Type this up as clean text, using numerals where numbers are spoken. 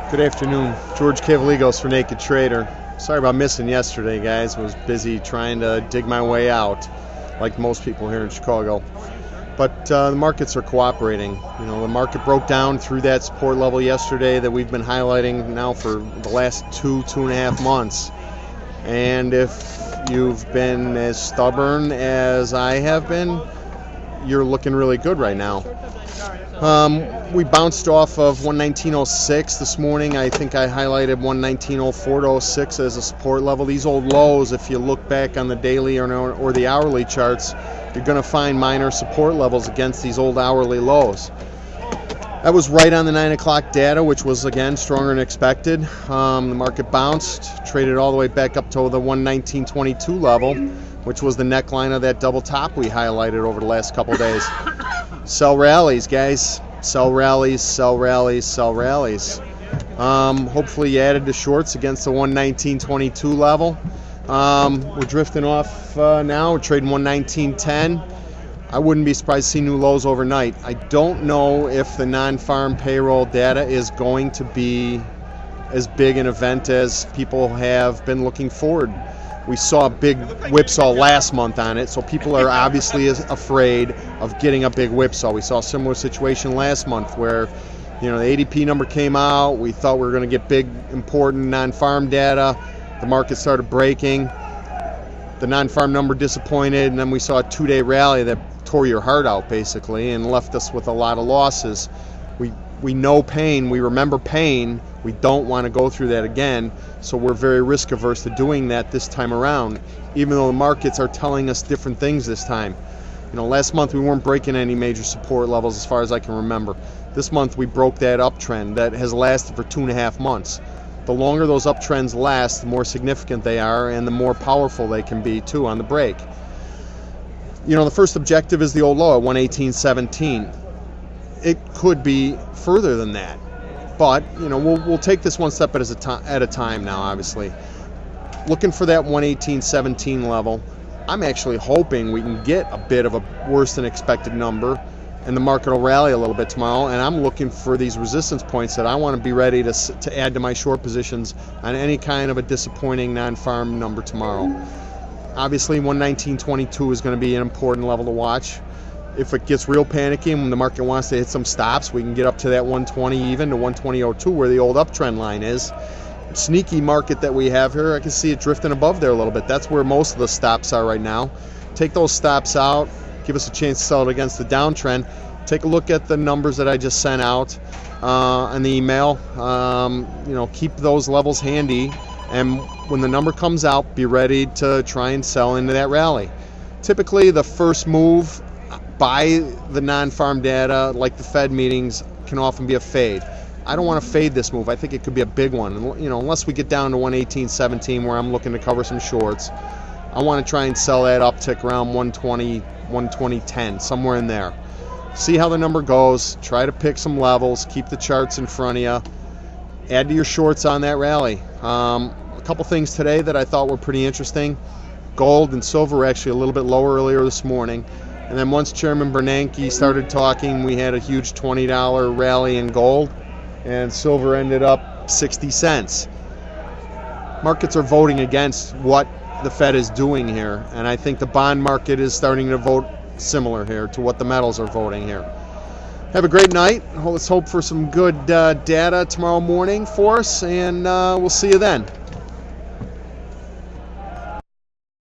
Good afternoon. George Cavaligos for Naked Trader. Sorry about missing yesterday, guys. Was busy trying to dig my way out, like most people here in Chicago. But the markets are cooperating. You know, the market broke down through that support level yesterday that we've been highlighting now for the last two and a half months. And if you've been as stubborn as I have been, you're looking really good right now. We bounced off of 119.06 this morning. I think I highlighted 119.04 to 06 as a support level. These old lows, if you look back on the daily or the hourly charts, you're going to find minor support levels against these old hourly lows. That was right on the 9 o'clock data, which was, again, stronger than expected. The market bounced, traded all the way back up to the 119.22 level, which was the neckline of that double top we highlighted over the last couple days. Sell rallies, guys. Sell rallies, sell rallies, sell rallies. Hopefully you added the shorts against the 119.22 level. We're drifting off now. We're trading 119.10. I wouldn't be surprised to see new lows overnight. I don't know if the non-farm payroll data is going to be as big an event as people have been looking forward. We saw a big whipsaw last month on it, so people are obviously afraid of getting a big whipsaw. We saw a similar situation last month where, you know, the ADP number came out. We thought we were going to get big, important non-farm data. The market started breaking. The non-farm number disappointed, and then we saw a two-day rally that tore your heart out, basically, and left us with a lot of losses. We know pain. We remember pain. We don't want to go through that again, so we're very risk averse to doing that this time around, even though the markets are telling us different things this time. You know, last month we weren't breaking any major support levels as far as I can remember. This month we broke that uptrend that has lasted for 2.5 months. The longer those uptrends last, the more significant they are and the more powerful they can be too on the break. You know, the first objective is the old low at 118.17. It could be further than that, but you know, we'll take this one step at a time now. Obviously, looking for that 118.17 level. I'm actually hoping we can get a bit of a worse than expected number, and the market will rally a little bit tomorrow. And I'm looking for these resistance points that I want to be ready to add to my short positions on any kind of a disappointing non-farm number tomorrow. Obviously, 119.22 is going to be an important level to watch. If it gets real panicky and when the market wants to hit some stops, we can get up to that 120 even to 120.02 where the old uptrend line is. Sneaky market that we have here, I can see it drifting above there a little bit. That's where most of the stops are right now. Take those stops out, give us a chance to sell it against the downtrend. Take a look at the numbers that I just sent out on the email. You know, keep those levels handy, and when the number comes out, be ready to try and sell into that rally. Typically, the first move by the non-farm data, like the Fed meetings, can often be a fade. I don't want to fade this move. I think it could be a big one. You know, unless we get down to 118.17 where I'm looking to cover some shorts, I want to try and sell that uptick around 120, 120.10, somewhere in there. See how the number goes. Try to pick some levels. Keep the charts in front of you. Add to your shorts on that rally. A couple things today that I thought were pretty interesting. Gold and silver were actually a little bit lower earlier this morning. And then once Chairman Bernanke started talking, we had a huge $20 rally in gold, and silver ended up 60 cents. Markets are voting against what the Fed is doing here, and I think the bond market is starting to vote similar here to what the metals are voting here. Have a great night. Let's hope for some good data tomorrow morning for us, and we'll see you then.